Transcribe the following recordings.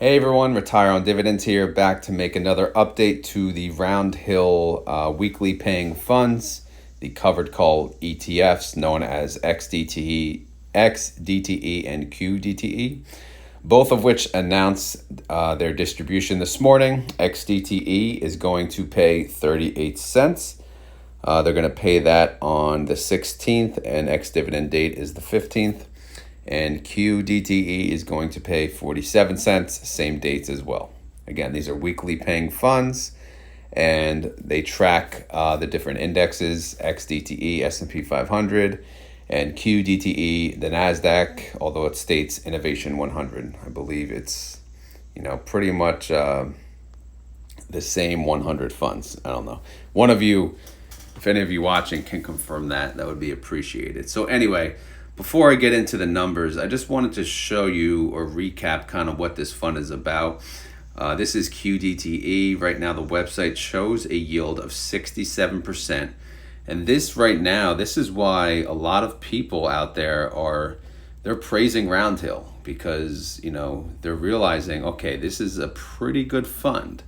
Hey everyone, Retire on Dividends here, back to make another update to the Roundhill weekly paying funds, the covered call ETFs known as XDTE, XDTE, and QDTE, both of which announced their distribution this morning. XDTE is going to pay 38 cents. They're going to pay that on the 16th, and ex-dividend date is the 15th. And QDTE is going to pay 47 cents, same dates as well. Again, these are weekly paying funds, and they track the different indexes: XDTE, S&P 500, and QDTE, the NASDAQ, although it states Innovation 100. I believe it's, pretty much the same 100 funds. I don't know. One of you, if any of you watching can confirm that, that would be appreciated. So anyway, before I get into the numbers, I just wanted to show you or recap kind of what this fund is about. This is QDTE. Right now, the website shows a yield of 67%. And this right now, this is why a lot of people out there they're praising Roundhill, because, they're realizing, okay, this is a pretty good fund.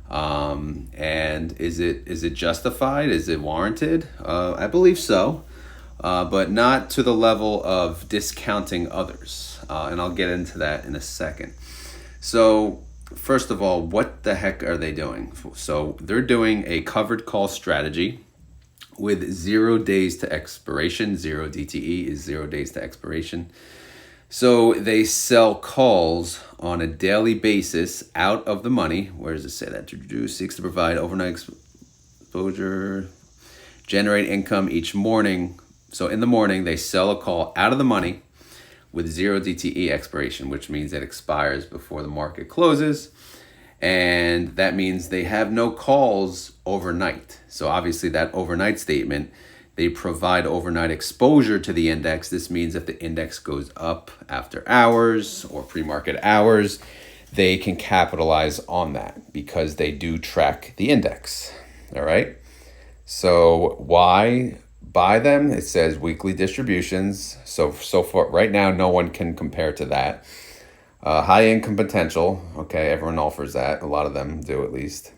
And is it justified? Is it warranted? I believe so. But not to the level of discounting others. And I'll get into that in a second. So first of all, what the heck are they doing? So they're doing a covered call strategy with 0 days to expiration. 0 DTE is 0 days to expiration. So they sell calls on a daily basis out of the money. Where does it say that? Seeks to provide overnight exposure, generate income each morning. So in the morning, they sell a call out of the money with 0 DTE expiration, which means it expires before the market closes. And that means they have no calls overnight. So obviously that overnight statement, they provide overnight exposure to the index. This means if the index goes up after hours or pre-market hours, they can capitalize on that because they do track the index. All right. So why buy them? It says weekly distributions. So far right now, no one can compare to that. High income potential. Okay, everyone offers that. A lot of them do, at least.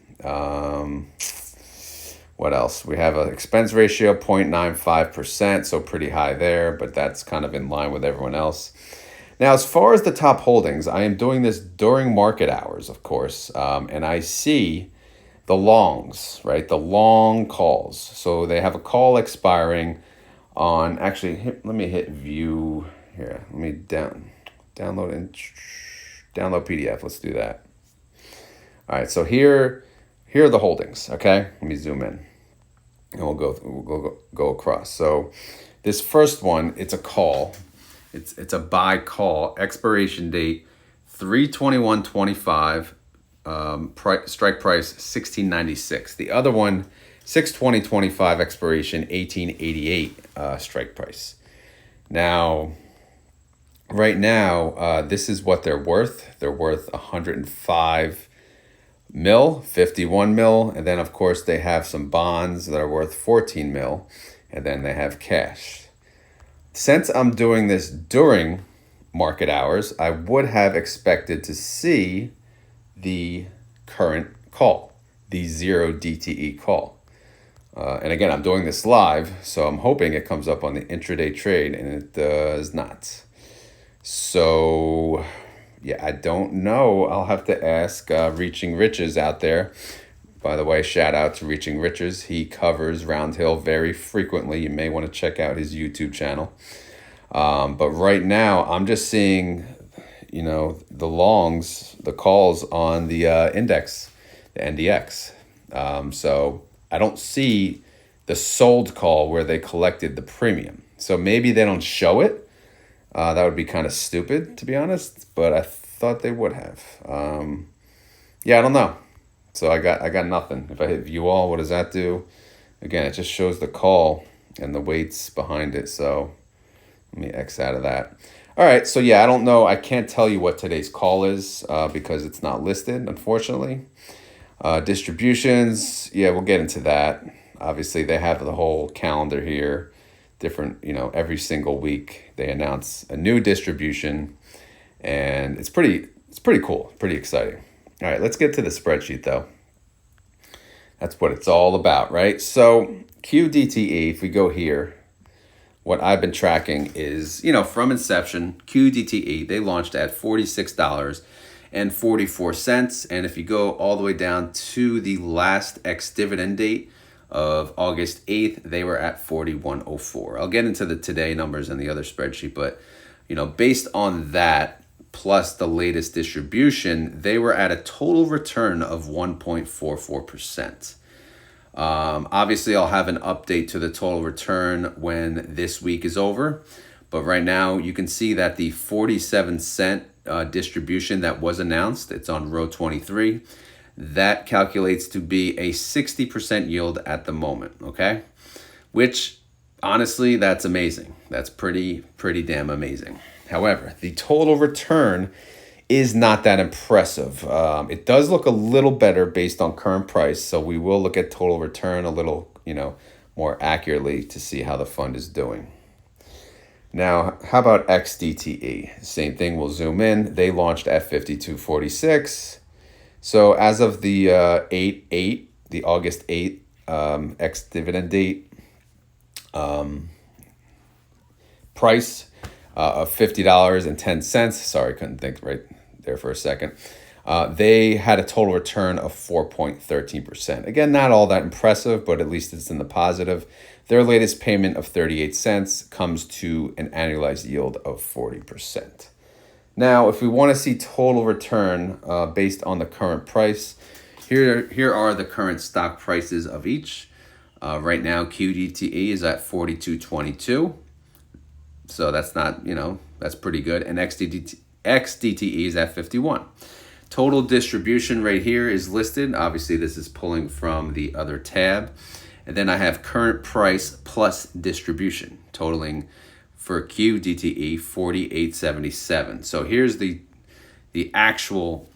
What else? We have an expense ratio 0.95%, so pretty high there, but that's kind of in line with everyone else. Now, as far as the top holdings, I am doing this during market hours, of course, and I see the longs, right? The long calls. So they have a call expiring on, let me hit view here. Let me download PDF. Let's do that. All right, so here are the holdings, okay? Let me zoom in and we'll go across. So this first one, it's a call. It's a buy call, expiration date 3/21/25. Strike price 16.96. The other one 6/20/25 expiration 18.88 strike price. Now, right now, this is what they're worth. They're worth 105 mil, 51 mil, and then of course they have some bonds that are worth 14 mil, and then they have cash. Since I'm doing this during market hours, I would have expected to see the current call, the 0 DTE call. And again, I'm doing this live, so I'm hoping it comes up on the intraday trade, and it does not. So, yeah, I don't know. I'll have to ask Reaching Riches out there. By the way, shout out to Reaching Riches. He covers Roundhill very frequently. You may want to check out his YouTube channel. But right now, I'm just seeing the longs, the calls on the index, the NDX. So I don't see the sold call where they collected the premium. So maybe they don't show it. That would be kind of stupid, to be honest, but I thought they would have. Yeah, I don't know. So I got nothing. If I hit view all, what does that do? Again, it just shows the call and the weights behind it. So let me X out of that. All right, so yeah, I don't know. I can't tell you what today's call is because it's not listed, unfortunately. Distributions, yeah, we'll get into that. Obviously, they have the whole calendar here. Different, every single week they announce a new distribution, and it's pretty it's pretty cool, pretty exciting. All right, let's get to the spreadsheet though. That's what it's all about, right? So QDTE, if we go here, what I've been tracking is, from inception, QDTE, they launched at $46.44. And if you go all the way down to the last ex-dividend date of August 8th, they were at 41.04. I'll get into the today numbers in the other spreadsheet, but, based on that, plus the latest distribution, they were at a total return of 1.44%. Obviously, I'll have an update to the total return when this week is over. But right now, you can see that the 47-cent distribution that was announced, it's on row 23, that calculates to be a 60% yield at the moment, okay? Which, honestly, that's amazing. That's pretty damn amazing. However, the total return is not that impressive. It does look a little better based on current price, so we will look at total return a little, more accurately to see how the fund is doing. Now, how about XDTE? Same thing, we'll zoom in. They launched at 52.46. So as of the the August 8th ex-dividend date, price of $50.10. Sorry, couldn't think right there for a second. They had a total return of 4.13%. Again, not all that impressive, but at least it's in the positive. Their latest payment of 38 cents comes to an annualized yield of 40%. Now, if we want to see total return based on the current price, here are the current stock prices of each. Right now, QDTE is at 42.22. So that's not, that's pretty good. And XDTE is at 51. Total distribution right here is listed. Obviously, this is pulling from the other tab. And then I have current price plus distribution, totaling for QDTE 48.77. So here's the actual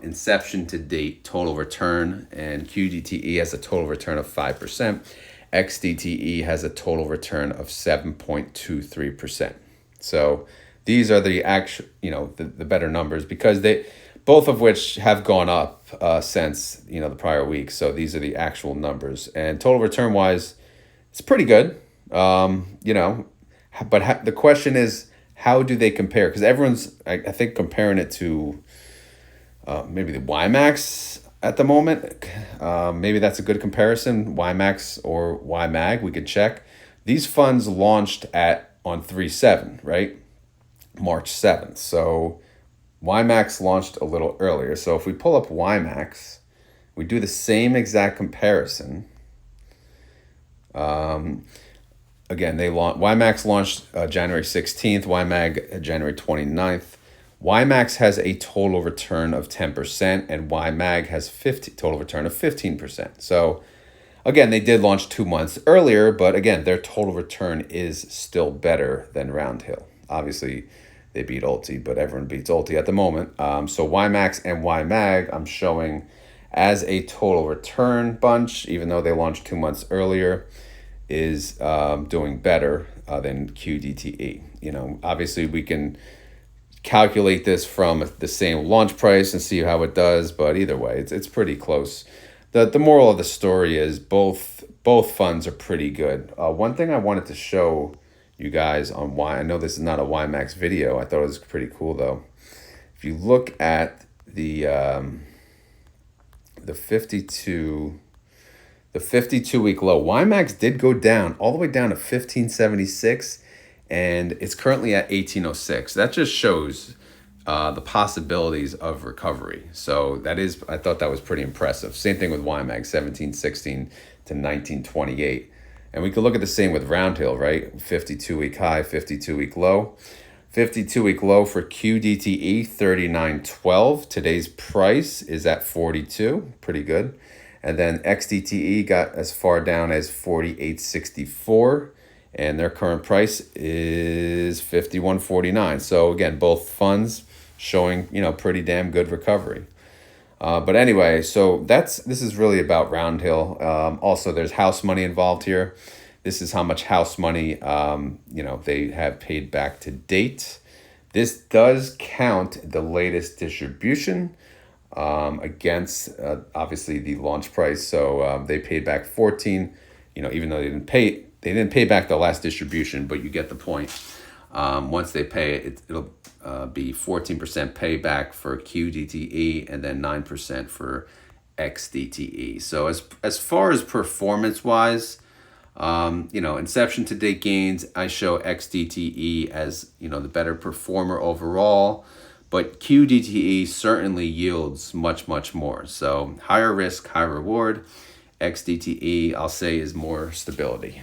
inception to date total return, and QDTE has a total return of 5%. XDTE has a total return of 7.23%. So these are the actual, the better numbers, because they both of which have gone up since the prior week. So these are the actual numbers, and total return wise, it's pretty good. But the question is, how do they compare? Because everyone's, I think, comparing it to maybe the YMAX at the moment. Maybe that's a good comparison, YMAX or YMAG. We could check. These funds launched on 3/7, right? March 7th. So YMAX launched a little earlier. So if we pull up YMAX, we do the same exact comparison. Again, YMAX launched January 16th, YMAG January 29th. YMAX has a total return of 10%, and YMAG has total return of 15%. So again, they did launch 2 months earlier, but again, their total return is still better than Roundhill. Obviously, they beat Ulti, but everyone beats Ulti at the moment. So YMAX and YMAG, I'm showing as a total return bunch, even though they launched 2 months earlier, is doing better than QDTE. Obviously we can calculate this from the same launch price and see how it does, but either way, it's pretty close. The moral of the story is both funds are pretty good. One thing I wanted to show you guys on why, I know this is not a YMAX video, I thought it was pretty cool though. If you look at the 52-week low, YMAX did go down all the way down to 1576, and it's currently at 1806. That just shows the possibilities of recovery. So I thought that was pretty impressive. Same thing with YMAG, 1716 to 1928. And we could look at the same with Roundhill, right? 52-week high, 52-week low. 52-week low for QDTE, 39.12. Today's price is at 42, pretty good. And then XDTE got as far down as 48.64, and their current price is 51.49. So again, both funds showing pretty damn good recovery. But anyway, so this is really about Roundhill. Also, there's house money involved here. This is how much house money they have paid back to date. This does count the latest distribution against obviously the launch price. So they paid back 14, even though they didn't pay back the last distribution, but you get the point. Once they pay it, it'll be 14% payback for QDTE and then 9% for XDTE. So as far as performance wise, inception to date gains, I show XDTE as, the better performer overall, but QDTE certainly yields much, much more. So higher risk, high reward. XDTE, I'll say, is more stability.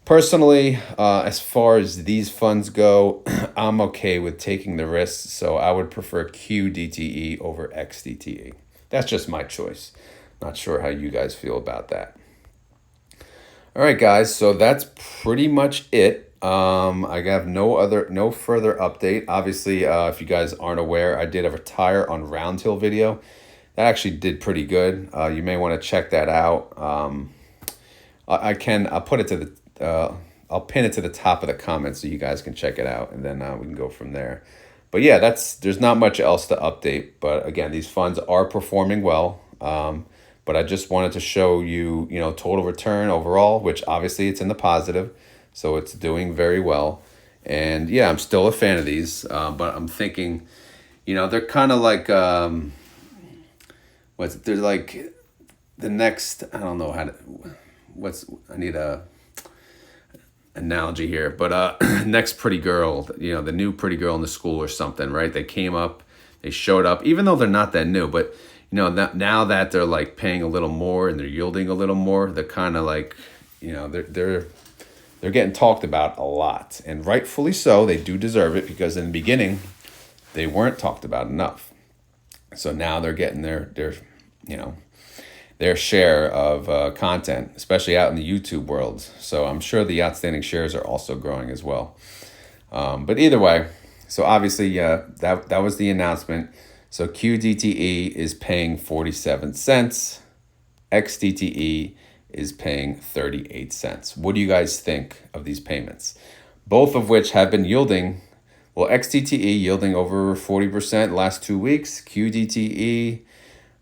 Personally, as far as these funds go, I'm okay with taking the risks, so I would prefer QDTE over XDTE. That's just my choice. Not sure how you guys feel about that. All right, guys, so that's pretty much it. I have no further update. Obviously, if you guys aren't aware, I did a retire on Roundhill video. That actually did pretty good. You may want to check that out. I'll put it to the I'll pin it to the top of the comments so you guys can check it out, and then we can go from there. But yeah, there's not much else to update. But again, these funds are performing well. But I just wanted to show you, total return overall, which obviously it's in the positive, so it's doing very well. And yeah, I'm still a fan of these, but I'm thinking, they're kind of like they're like the next, I don't know I need a analogy here, but next pretty girl, the new pretty girl in the school or something, right? They came up, they showed up, even though they're not that new, but now that they're like paying a little more and they're yielding a little more, they're kind of like, they're getting talked about a lot, and rightfully so. They do deserve it, because in the beginning they weren't talked about enough. So now they're getting their share of content, especially out in the YouTube world. So I'm sure the outstanding shares are also growing as well. But either way, so obviously, that was the announcement. So QDTE is paying 47 cents. XDTE is paying 38 cents. What do you guys think of these payments? Both of which have been yielding, well, XDTE yielding over 40% last 2 weeks. QDTE,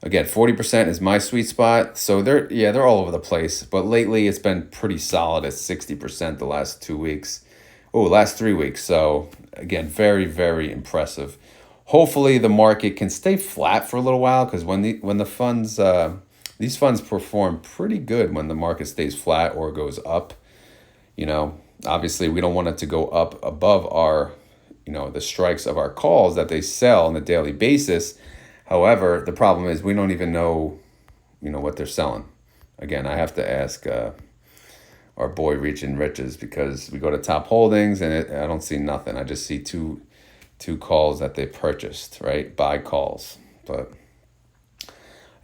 again, 40% is my sweet spot. So they're all over the place. But lately it's been pretty solid at 60% the last 2 weeks. Last 3 weeks. So again, very, very impressive. Hopefully the market can stay flat for a little while, because when the funds, these funds perform pretty good when the market stays flat or goes up. Obviously we don't want it to go up above our, the strikes of our calls that they sell on a daily basis. However, the problem is we don't even know, what they're selling. Again, I have to ask our boy Reaching Riches, because we go to Top Holdings and I don't see nothing. I just see two calls that they purchased, right? Buy calls. But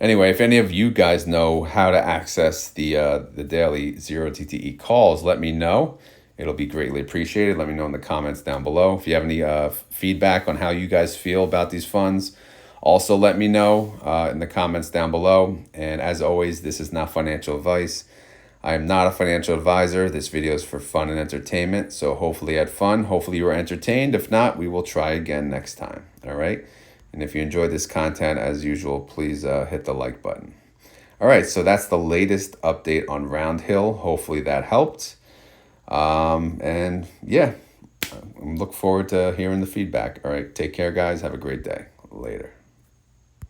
anyway, if any of you guys know how to access the daily 0 TTE calls, let me know. It'll be greatly appreciated. Let me know in the comments down below. If you have any feedback on how you guys feel about these funds, also let me know in the comments down below. And as always, this is not financial advice. I am not a financial advisor. This video is for fun and entertainment. So hopefully you had fun. Hopefully you were entertained. If not, we will try again next time. All right. And if you enjoyed this content, as usual, please hit the like button. All right. So that's the latest update on Roundhill. Hopefully that helped. And yeah, I look forward to hearing the feedback. All right. Take care, guys. Have a great day. Later.